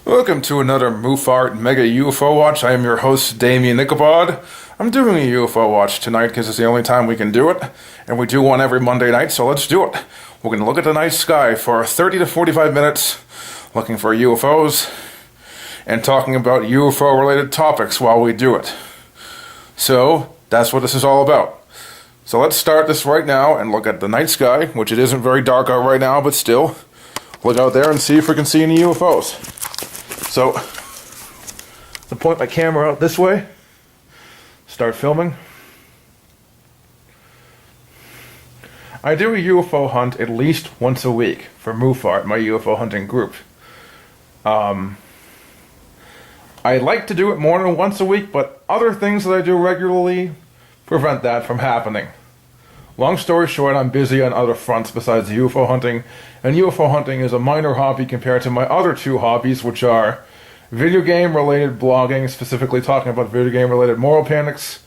Welcome to another Muphart Mega UFO Watch. I am your host, Damien Ichabod. I'm doing a UFO Watch tonight because it's the only time we can do it, and we do one every Monday night, so let's do it. We're going to look at the night sky for 30 to 45 minutes, looking for UFOs, and talking about UFO-related topics while we do it. So, that's what this is all about. So let's start this right now and look at the night sky, which it isn't very dark out right now, but still, look out there and see if we can see any UFOs. So, I'll point my camera out this way, start filming. I do a UFO hunt at least once a week for Muphart, my UFO hunting group. I like to do it more than once a week, but other things that I do regularly prevent that from happening. Long story short, I'm busy on other fronts besides UFO hunting, and UFO hunting is a minor hobby compared to my other two hobbies, which are video game related blogging, specifically talking about video game related moral panics,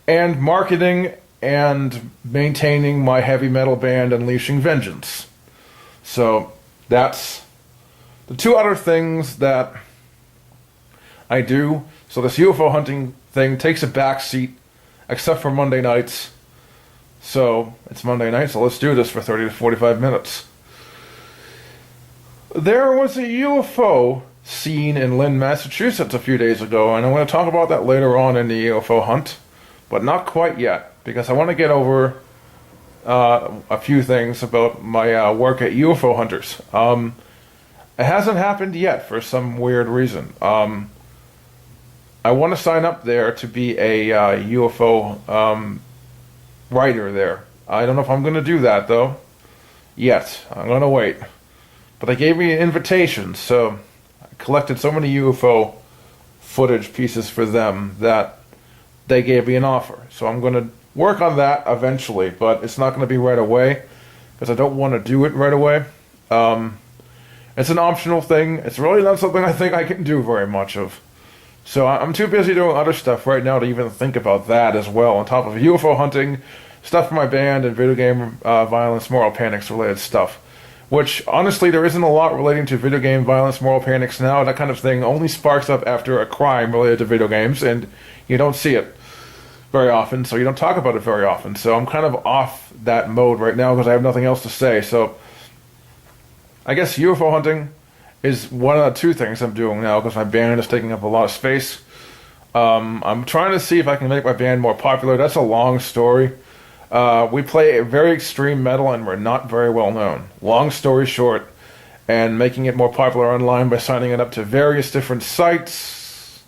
and marketing and maintaining my heavy metal band Unleashing Vengeance. So that's the two other things that I do. So this UFO hunting thing takes a back seat, except for Monday nights. So it's Monday night, so let's do this for 30 to 45 minutes. There was a UFO seen in Lynn, Massachusetts a few days ago, and I'm going to talk about that later on in the UFO hunt, but not quite yet, because I want to get over a few things about my work at UFO Hunters. It hasn't happened yet for some weird reason. I want to sign up there to be a UFO writer there. I don't know if I'm going to do that, though, yet. I'm going to wait. But they gave me an invitation, so I collected so many UFO footage pieces for them that they gave me an offer. So I'm going to work on that eventually, but it's not going to be right away, because I don't want to do it right away. It's an optional thing. It's really not something I think I can do very much of. So I'm too busy doing other stuff right now to even think about that as well, on top of UFO hunting, stuff for my band, and video game violence, moral panics related stuff. Which, honestly, there isn't a lot relating to video game violence, moral panics now. That kind of thing only sparks up after a crime related to video games, and you don't see it very often, so you don't talk about it very often. So I'm kind of off that mode right now because I have nothing else to say. So I guess UFO hunting is one of the two things I'm doing now because my band is taking up a lot of space. I'm trying to see if I can make my band more popular. That's a long story. We play very extreme metal and we're not very well known. Long story short, and making it more popular online by signing it up to various different sites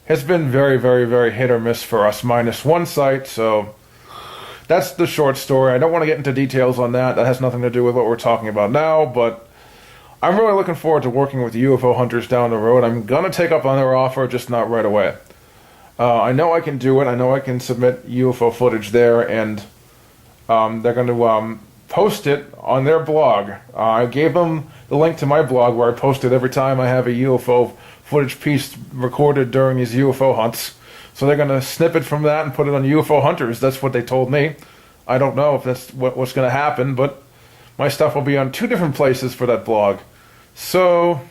has been very, very, very hit or miss for us, minus one site, so that's the short story. I don't want to get into details on that. That has nothing to do with what we're talking about now, but I'm really looking forward to working with UFO Hunters down the road. I'm going to take up on their offer, just not right away. I know I can do it. I know I can submit UFO footage there, and they're going to post it on their blog. I gave them the link to my blog where I post it every time I have a UFO footage piece recorded during these UFO hunts. So they're going to snip it from that and put it on UFO Hunters. That's what they told me. I don't know if that's what's going to happen, but my stuff will be on two different places for that blog. So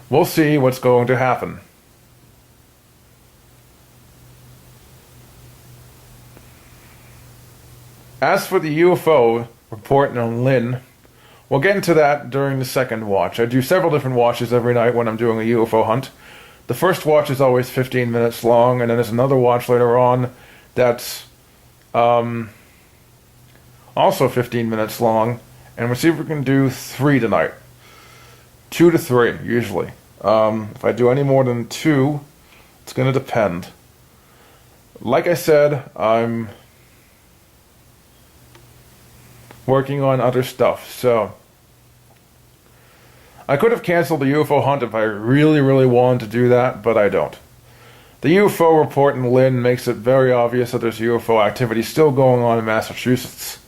we'll see what's going to happen. As for the UFO report on Lynn, we'll get into that during the second watch. I do several different watches every night when I'm doing a UFO hunt. The first watch is always 15 minutes long, and then there's another watch later on that's also 15 minutes long, and we'll see if we can do 3 tonight. 2 to 3, usually. If I do any more than 2, it's going to depend. Like I said, I'm working on other stuff, so I could have canceled the UFO hunt if I really, really wanted to do that, but I don't. The UFO report in Lynn makes it very obvious that there's UFO activity still going on in Massachusetts,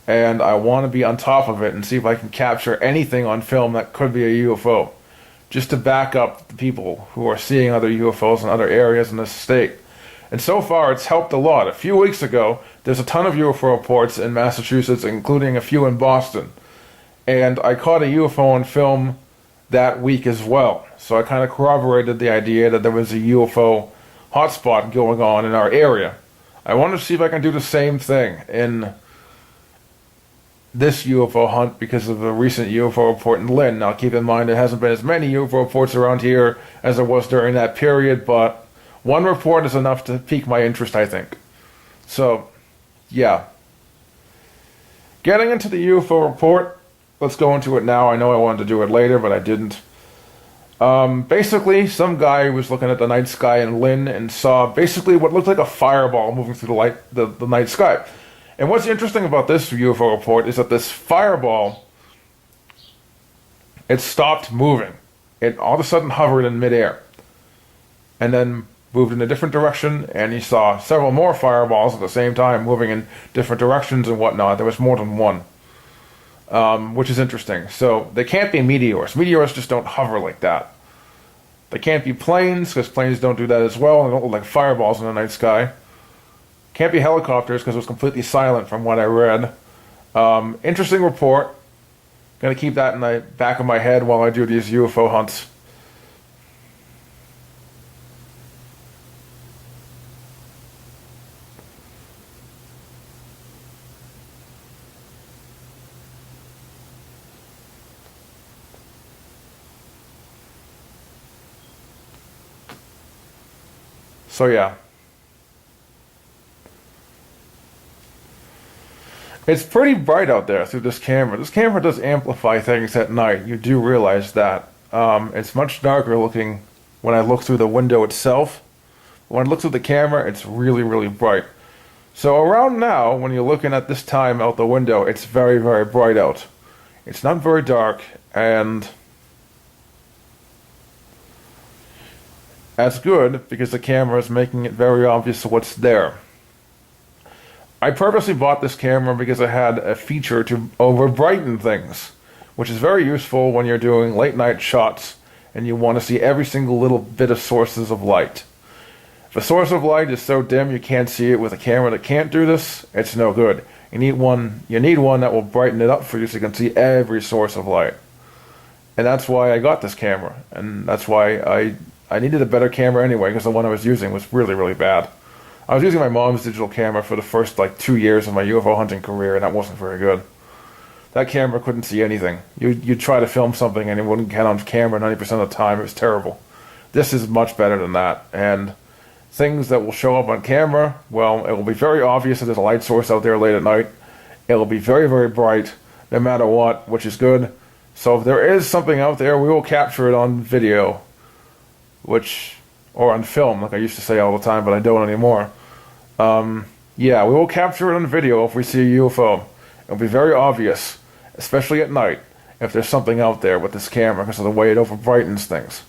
and I want to be on top of it and see if I can capture anything on film that could be a UFO, just to back up the people who are seeing other UFOs in other areas in this state. And so far, it's helped a lot. A few weeks ago, there's a ton of UFO reports in Massachusetts, including a few in Boston. And I caught a UFO on film that week as well. So I kind of corroborated the idea that there was a UFO hotspot going on in our area. I want to see if I can do the same thing in this UFO hunt because of the recent UFO report in Lynn. Now keep in mind there hasn't been as many UFO reports around here as there was during that period, but one report is enough to pique my interest, I think. So, yeah. Getting into the UFO report, let's go into it now. I know I wanted to do it later, but I didn't. Basically, some guy was looking at the night sky in Lynn and saw basically what looked like a fireball moving through the night sky. And what's interesting about this UFO report is that this fireball, it stopped moving. It all of a sudden hovered in midair. And then moved in a different direction, and he saw several more fireballs at the same time moving in different directions and whatnot. There was more than one, which is interesting. So they can't be meteors. Meteors just don't hover like that. They can't be planes, because planes don't do that as well, and they don't look like fireballs in the night sky. Can't be helicopters, because it was completely silent from what I read. Interesting report. Going to keep that in the back of my head while I do these UFO hunts. So yeah. It's pretty bright out there through this camera. This camera does amplify things at night. You do realize that. It's much darker looking when I look through the window itself. When I look through the camera, it's really, really bright. So around now, when you're looking at this time out the window, it's very, very bright out. It's not very dark, and that's good because the camera is making it very obvious what's there. I purposely bought this camera because it had a feature to over-brighten things, which is very useful when you're doing late night shots and you want to see every single little bit of sources of light. If a source of light is so dim you can't see it with a camera that can't do this, it's no good. You need one that will brighten it up for you so you can see every source of light. And that's why I got this camera, and that's why I needed a better camera anyway, because the one I was using was really, really bad. I was using my mom's digital camera for the first 2 years of my UFO hunting career, and that wasn't very good. That camera couldn't see anything. You'd try to film something and it wouldn't get on camera 90% of the time. It was terrible. This is much better than that. And things that will show up on camera, well, it will be very obvious that there's a light source out there late at night. It will be very, very bright, no matter what, which is good. So if there is something out there, we will capture it on video, or on film, like I used to say all the time, but I don't anymore. Yeah, we will capture it on video if we see a UFO. It'll be very obvious, especially at night, if there's something out there with this camera because of the way it over-brightens things.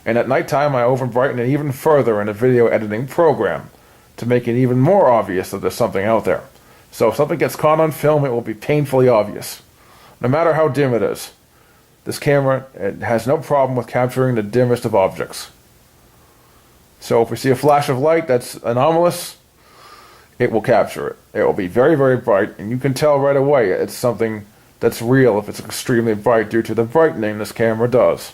And at nighttime, I over-brighten it even further in a video editing program to make it even more obvious that there's something out there. So if something gets caught on film, it will be painfully obvious, no matter how dim it is. This camera, it has no problem with capturing the dimmest of objects. So if we see a flash of light that's anomalous, it will capture it. It will be very, very bright, and you can tell right away it's something that's real if it's extremely bright due to the brightening this camera does.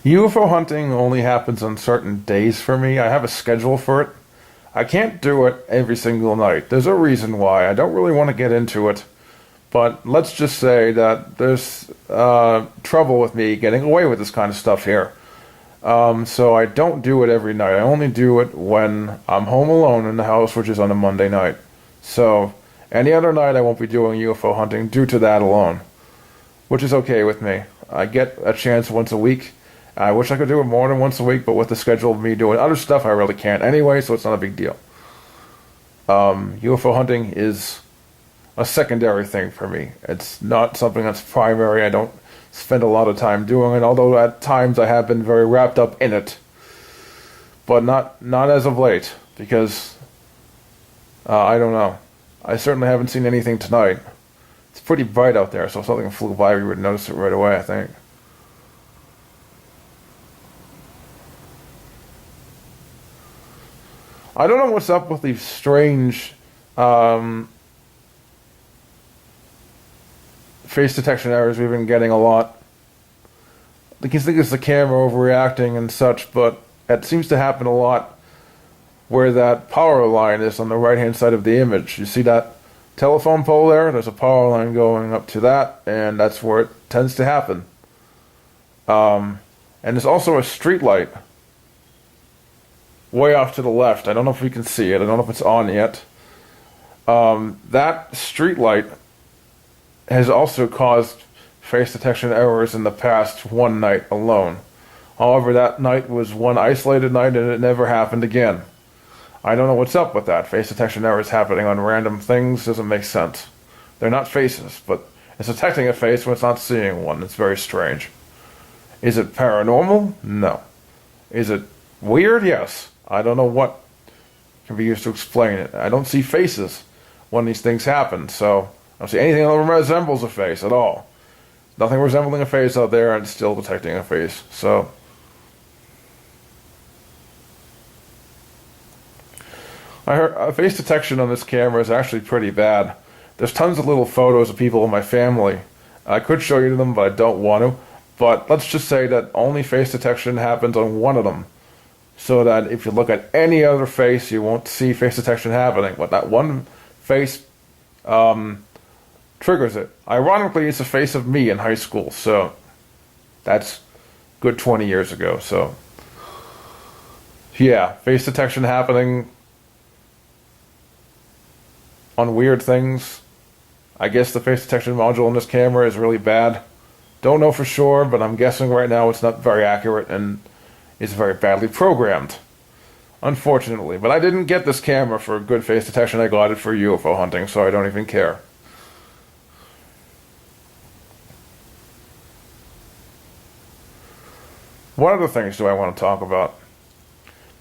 UFO hunting only happens on certain days for me. I have a schedule for it. I can't do it every single night. There's a reason why. I don't really want to get into it. But let's just say that there's trouble with me getting away with this kind of stuff here. So I don't do it every night. I only do it when I'm home alone in the house, which is on a Monday night. So any other night I won't be doing UFO hunting due to that alone, which is okay with me. I get a chance once a week. I wish I could do it more than once a week, but with the schedule of me doing other stuff, I really can't anyway, so it's not a big deal. UFO hunting is a secondary thing for me. It's not something that's primary. I don't spend a lot of time doing it, although at times I have been very wrapped up in it. But not as of late, because I don't know. I certainly haven't seen anything tonight. It's pretty bright out there, so if something flew by, we would notice it right away, I think. I don't know what's up with these strange face detection errors we've been getting a lot. I think it's the camera overreacting and such, but it seems to happen a lot where that power line is on the right-hand side of the image. You see that telephone pole there? There's a power line going up to that, and that's where it tends to happen. And there's also a street light way off to the left. I don't know if we can see it. I don't know if it's on yet. That street light has also caused face detection errors in the past one night alone. However, that night was one isolated night and it never happened again. I don't know what's up with that. Face detection errors happening on random things doesn't make sense. They're not faces, but it's detecting a face when it's not seeing one. It's very strange. Is it paranormal? No. Is it weird? Yes. I don't know what can be used to explain it. I don't see faces when these things happen, so I don't see anything that resembles a face at all. Nothing resembling a face out there, and still detecting a face. So I heard face detection on this camera is actually pretty bad. There's tons of little photos of people in my family. I could show you them, but I don't want to. But let's just say that only face detection happens on one of them, so that if you look at any other face, you won't see face detection happening. But that one face triggers it. Ironically, it's a face of me in high school, so that's good 20 years ago. So yeah, face detection happening on weird things. I guess the face detection module in this camera is really bad. Don't know for sure, but I'm guessing right now it's not very accurate and is very badly programmed, unfortunately. But I didn't get this camera for good face detection. I got it for UFO hunting, so I don't even care. What other things do I want to talk about?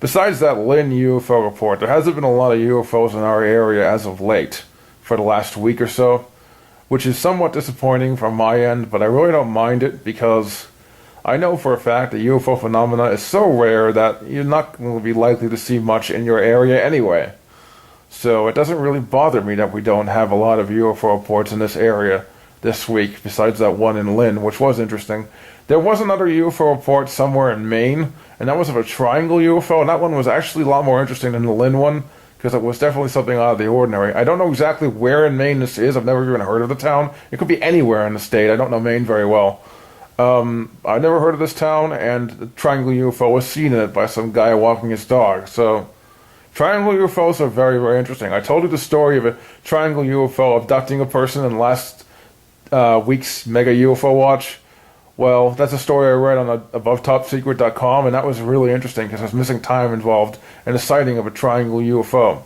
Besides that Lynn UFO report, there hasn't been a lot of UFOs in our area as of late, for the last week or so, which is somewhat disappointing from my end, but I really don't mind it because I know for a fact that UFO phenomena is so rare that you're not going to be likely to see much in your area anyway. So it doesn't really bother me that we don't have a lot of UFO reports in this area this week, besides that one in Lynn, which was interesting. There was another UFO report somewhere in Maine, and that was of a triangle UFO, and that one was actually a lot more interesting than the Lynn one, because it was definitely something out of the ordinary. I don't know exactly where in Maine this is. I've never even heard of the town. It could be anywhere in the state. I don't know Maine very well. I've never heard of this town, and the triangle UFO was seen in it by some guy walking his dog. So triangle UFOs are very, very interesting. I told you the story of a triangle UFO abducting a person in last week's Mega UFO Watch. Well, that's a story I read on AboveTopSecret.com, and that was really interesting because there's missing time involved in a sighting of a triangle UFO,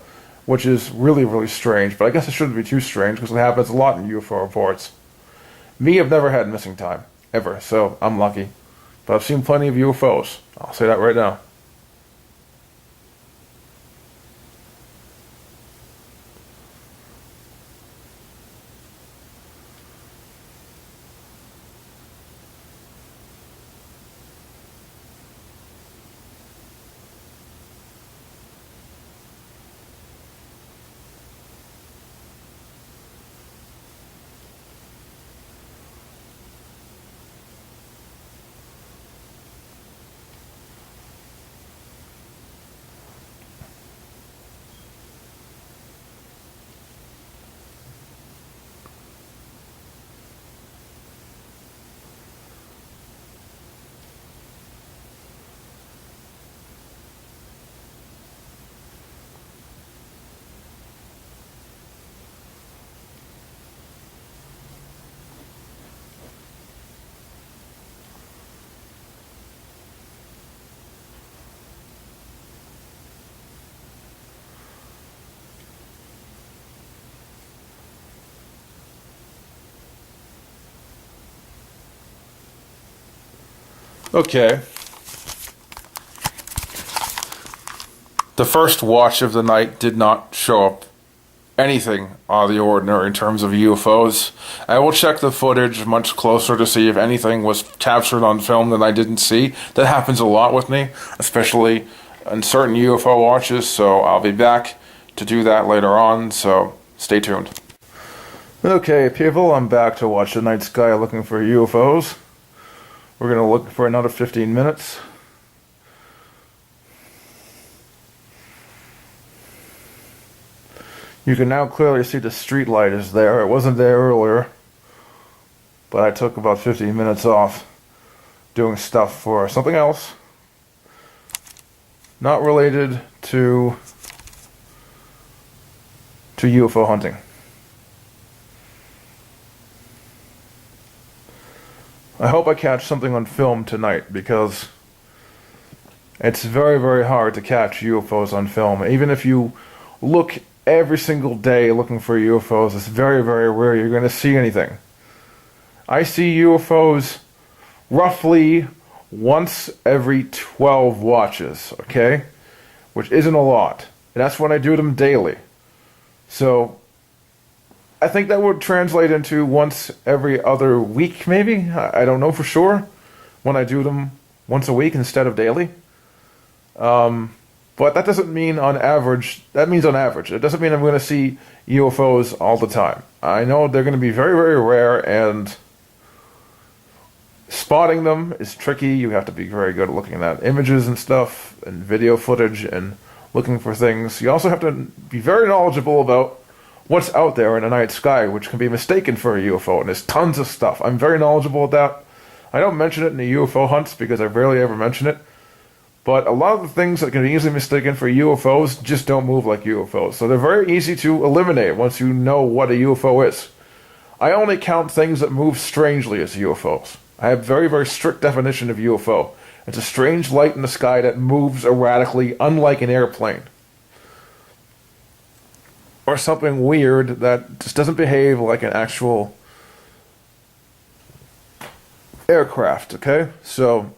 which is really, really strange. But I guess it shouldn't be too strange because it happens a lot in UFO reports. Me, I've never had missing time, ever, so I'm lucky. But I've seen plenty of UFOs. I'll say that right now. Okay. The first watch of the night did not show up anything out of the ordinary in terms of UFOs. I will check the footage much closer to see if anything was captured on film that I didn't see. That happens a lot with me, especially in certain UFO watches, so I'll be back to do that later on, so stay tuned. Okay, people, I'm back to watch the night sky looking for UFOs. We're going to look for another 15 minutes. You can now clearly see the street light is there. It wasn't there earlier, but I took about 15 minutes off doing stuff for something else, not related to UFO hunting. I hope I catch something on film tonight, because it's very, very hard to catch UFOs on film. Even if you look every single day looking for UFOs, it's very, very rare you're going to see anything. I see UFOs roughly once every 12 watches, okay? Which isn't a lot. And that's when I do them daily. So I think that would translate into once every other week, maybe? I don't know for sure, when I do them once a week instead of daily. But that doesn't mean on average. That means on average. It doesn't mean I'm going to see UFOs all the time. I know they're going to be very, very rare, and spotting them is tricky. You have to be very good at looking at images and stuff, and video footage, and looking for things. You also have to be very knowledgeable about what's out there in the night sky, which can be mistaken for a UFO, and there's tons of stuff. I'm very knowledgeable at that. I don't mention it in the UFO hunts because I rarely ever mention it. But a lot of the things that can be easily mistaken for UFOs just don't move like UFOs. So they're very easy to eliminate once you know what a UFO is. I only count things that move strangely as UFOs. I have a very, very strict definition of UFO. It's a strange light in the sky that moves erratically, unlike an airplane. Or something weird that just doesn't behave like an actual aircraft, okay? So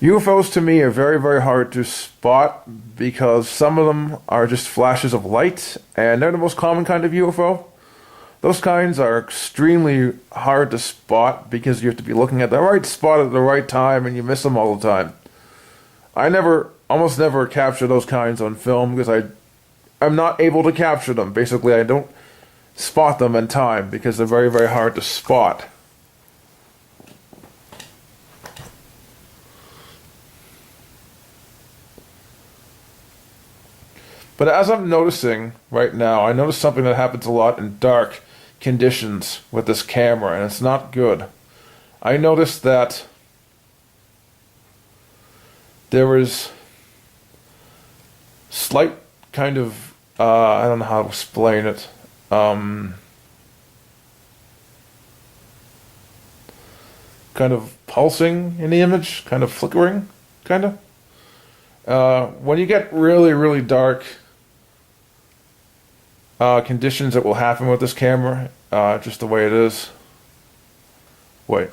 UFOs to me are very, very hard to spot because some of them are just flashes of light, and they're the most common kind of UFO. Those kinds are extremely hard to spot because you have to be looking at the right spot at the right time, and you miss them all the time. I almost never capture those kinds on film because I'm not able to capture them. Basically, I don't spot them in time because they're very, very hard to spot. But as I'm noticing right now, I notice something that happens a lot in dark conditions with this camera, and it's not good. I noticed that there is slight kind of, I don't know how to explain it, kind of pulsing in the image, kind of flickering, kind of. When you get really, really dark conditions that will happen with this camera, just the way it is. Wait,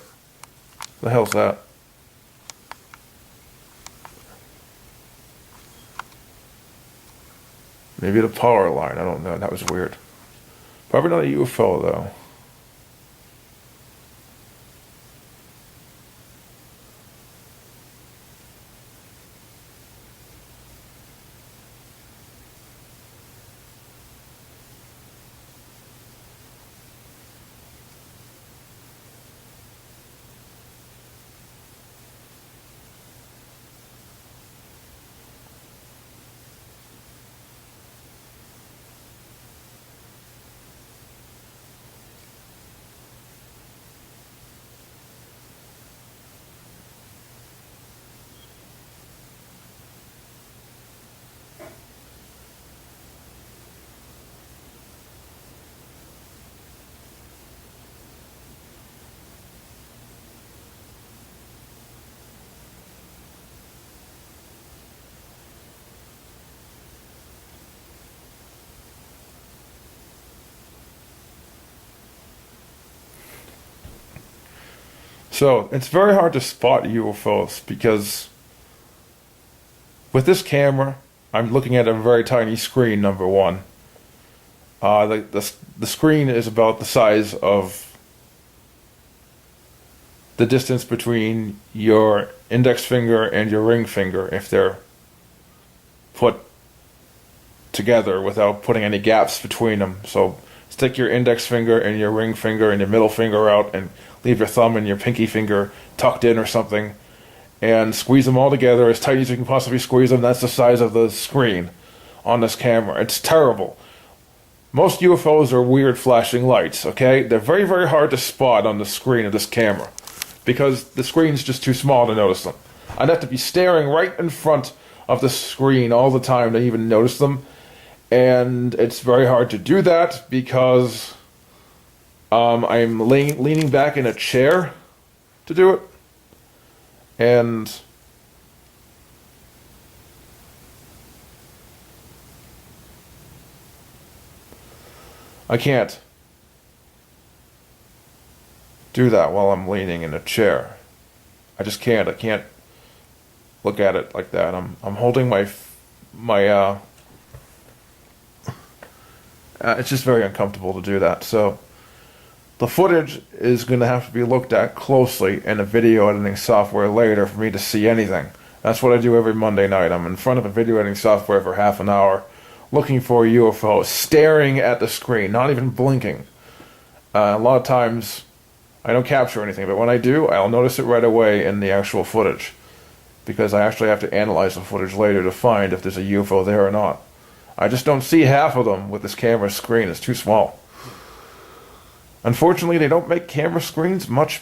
the hell's that? Maybe the power line, I don't know, that was weird. Probably not a UFO though. So it's very hard to spot UFOs because with this camera, I'm looking at a very tiny screen, number one. The screen is about the size of the distance between your index finger and your ring finger if they're put together without putting any gaps between them. So stick your index finger and your ring finger and your middle finger out and leave your thumb and your pinky finger tucked in or something and squeeze them all together as tight as you can possibly squeeze them. That's the size of the screen on this camera. It's terrible. Most UFOs are weird flashing lights, okay? They're very, very hard to spot on the screen of this camera because the screen's just too small to notice them. I'd have to be staring right in front of the screen all the time to even notice them. And it's very hard to do that because I'm leaning back in a chair to do it. And I can't do that while I'm leaning in a chair. I just can't. I can't look at it like that. I'm holding my it's just very uncomfortable to do that. So the footage is going to have to be looked at closely in a video editing software later for me to see anything. That's what I do every Monday night. I'm in front of a video editing software for half an hour looking for a UFO, staring at the screen, not even blinking. A lot of times I don't capture anything, but when I do, I'll notice it right away in the actual footage because I actually have to analyze the footage later to find if there's a UFO there or not. I just don't see half of them with this camera screen. It's too small. Unfortunately, they don't make camera screens much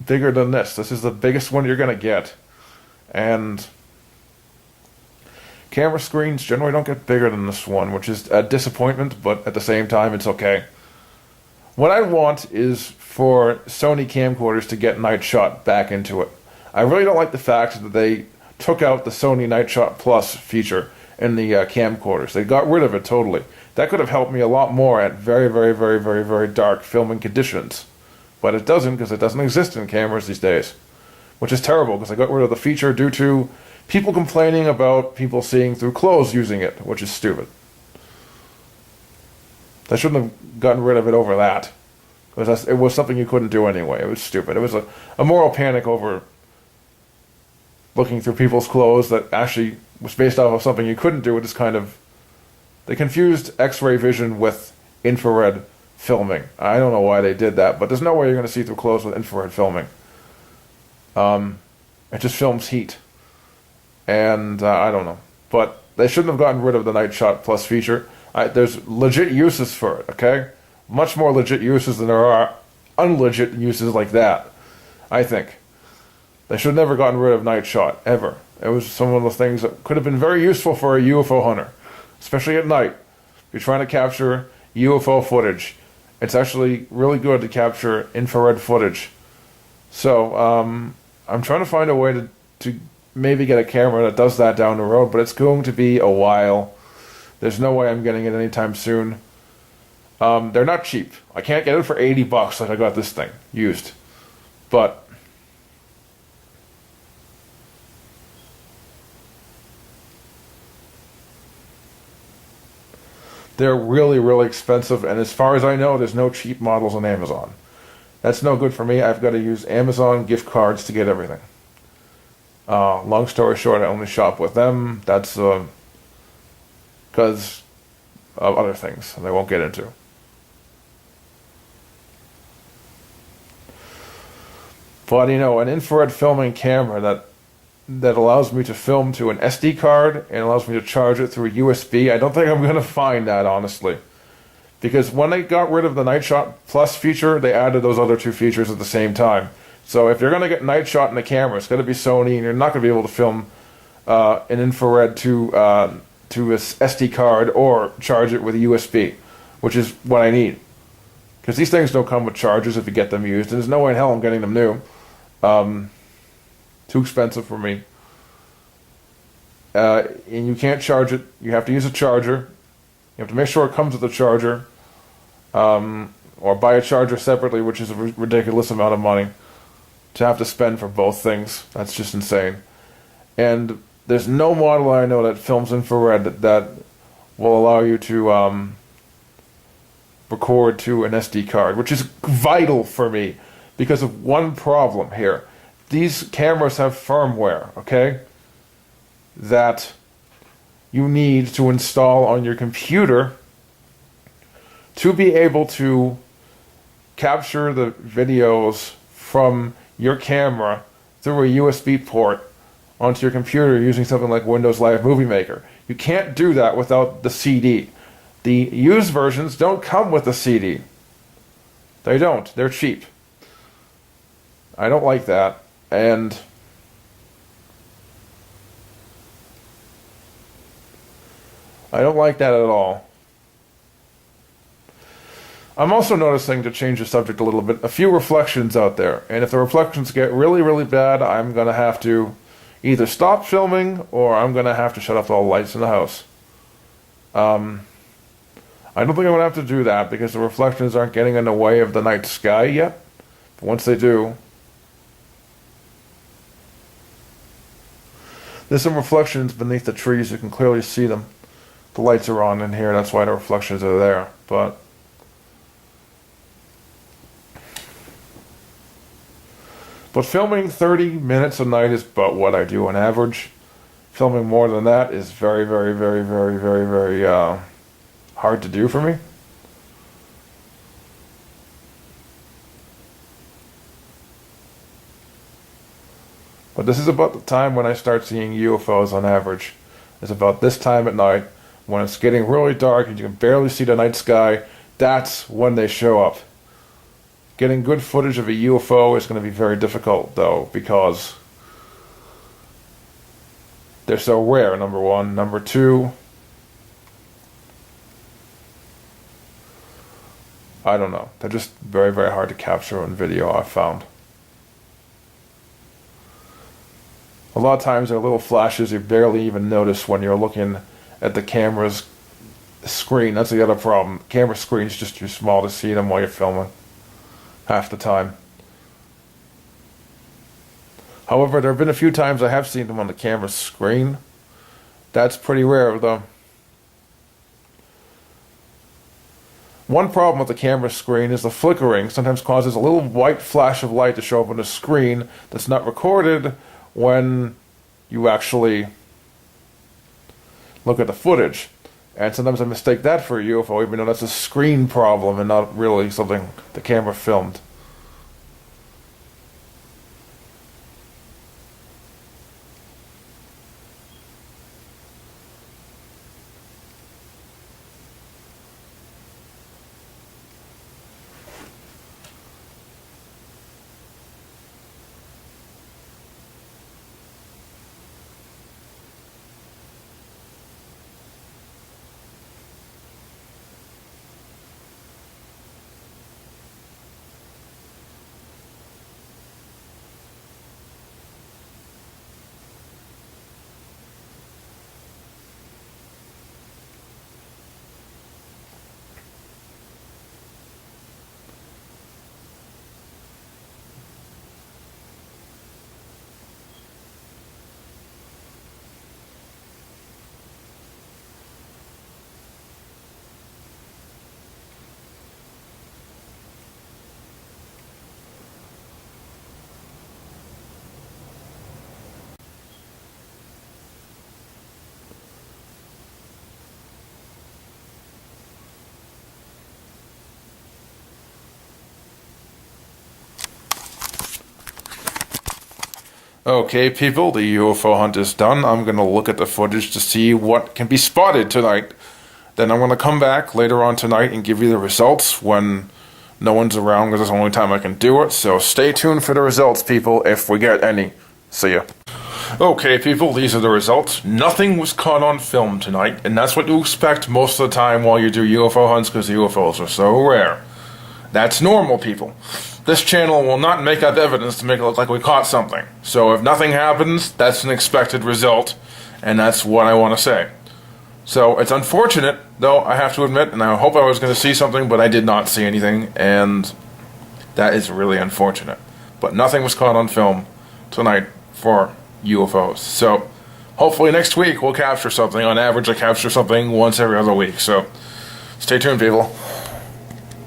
bigger than this. This is the biggest one you're going to get. And camera screens generally don't get bigger than this one, which is a disappointment, but at the same time, it's okay. What I want is for Sony camcorders to get Night-Shot back into it. I really don't like the fact that they took out the Sony Night-Shot Plus feature in the camcorders. They got rid of it totally. That could have helped me a lot more at very, very, very, very, very dark filming conditions. But it doesn't because it doesn't exist in cameras these days. Which is terrible because I got rid of the feature due to people complaining about people seeing through clothes using it, which is stupid. They shouldn't have gotten rid of it over that. Because it was something you couldn't do anyway. It was stupid. It was a moral panic over looking through people's clothes that actually was based off of something you couldn't do. It is kind of... They confused X-ray vision with infrared filming. I don't know why they did that, but there's no way you're going to see through clothes with infrared filming. It just films heat. And I don't know. But they shouldn't have gotten rid of the Night-Shot Plus feature. There's legit uses for it, okay? Much more legit uses than there are unlegit uses like that, I think. They should have never gotten rid of Night-Shot, ever. It was some of the things that could have been very useful for a UFO hunter, especially at night. If you're trying to capture UFO footage, it's actually really good to capture infrared footage. So, I'm trying to find a way to maybe get a camera that does that down the road, but it's going to be a while. There's no way I'm getting it anytime soon. They're not cheap. I can't get it for $80 like I got this thing used. But they're really, really expensive, and as far as I know, there's no cheap models on Amazon. That's no good for me. I've got to use Amazon gift cards to get everything. Long story short, I only shop with them. That's because of other things that I won't get into. But, you know, an infrared filming camera that allows me to film to an SD card and allows me to charge it through a USB, I don't think I'm going to find that, honestly. Because when they got rid of the Night-Shot Plus feature, they added those other two features at the same time. So if you're going to get Night-Shot in the camera, it's going to be Sony, and you're not going to be able to film an infrared to a SD card or charge it with a USB, which is what I need. Because these things don't come with chargers if you get them used, and there's no way in hell I'm getting them new. Too expensive for me. And you can't charge it. You have to use a charger. You have to make sure it comes with a charger. Or buy a charger separately, which is a ridiculous amount of money. to have to spend for both things. That's just insane. And there's no model I know that films infrared that will allow you to record to an SD card, which is vital for me because of one problem here. These cameras have firmware, okay, that you need to install on your computer to be able to capture the videos from your camera through a USB port onto your computer using something like Windows Live Movie Maker. You can't do that without the CD. The used versions don't come with the CD. They don't. They're cheap. I don't like that. And I don't like that at all. I'm also noticing, to change the subject a little bit, a few reflections out there. And if the reflections get really, really bad, I'm going to have to either stop filming or I'm going to have to shut off all the lights in the house. I don't think I'm going to have to do that because the reflections aren't getting in the way of the night sky yet. But once they do, there's some reflections beneath the trees. You can clearly see them. The lights are on in here. That's why the reflections are there. But filming 30 minutes a night is about what I do on average. Filming more than that is very, very, very, very, very, very hard to do for me. But this is about the time when I start seeing UFOs on average. It's about this time at night when it's getting really dark and you can barely see the night sky. That's when they show up. Getting good footage of a UFO is going to be very difficult, though, because they're so rare, number one. Number two, I don't know. They're just very, very hard to capture on video, I've found. A lot of times they're little flashes you barely even notice when you're looking at the camera's screen. That's the other problem. The camera screen's just too small to see them while you're filming. Half the time. However, there have been a few times I have seen them on the camera screen. That's pretty rare, though. One problem with the camera screen is the flickering sometimes causes a little white flash of light to show up on the screen that's not recorded when you actually look at the footage. And sometimes I mistake that for a UFO, even though that's a screen problem and not really something the camera filmed. Okay, people, the UFO hunt is done. I'm going to look at the footage to see what can be spotted tonight. Then I'm going to come back later on tonight and give you the results when no one's around, because that's the only time I can do it. So stay tuned for the results, people, if we get any. See ya. Okay, people, these are the results. Nothing was caught on film tonight, and that's what you expect most of the time while you do UFO hunts, because UFOs are so rare. That's normal, people. This channel will not make up evidence to make it look like we caught something. So if nothing happens, that's an expected result, and that's what I want to say. So it's unfortunate, though, I have to admit, and I hope I was going to see something, but I did not see anything, and that is really unfortunate. but nothing was caught on film tonight for UFOs. So hopefully next week we'll capture something. On average, I capture something once every other week. So stay tuned, people.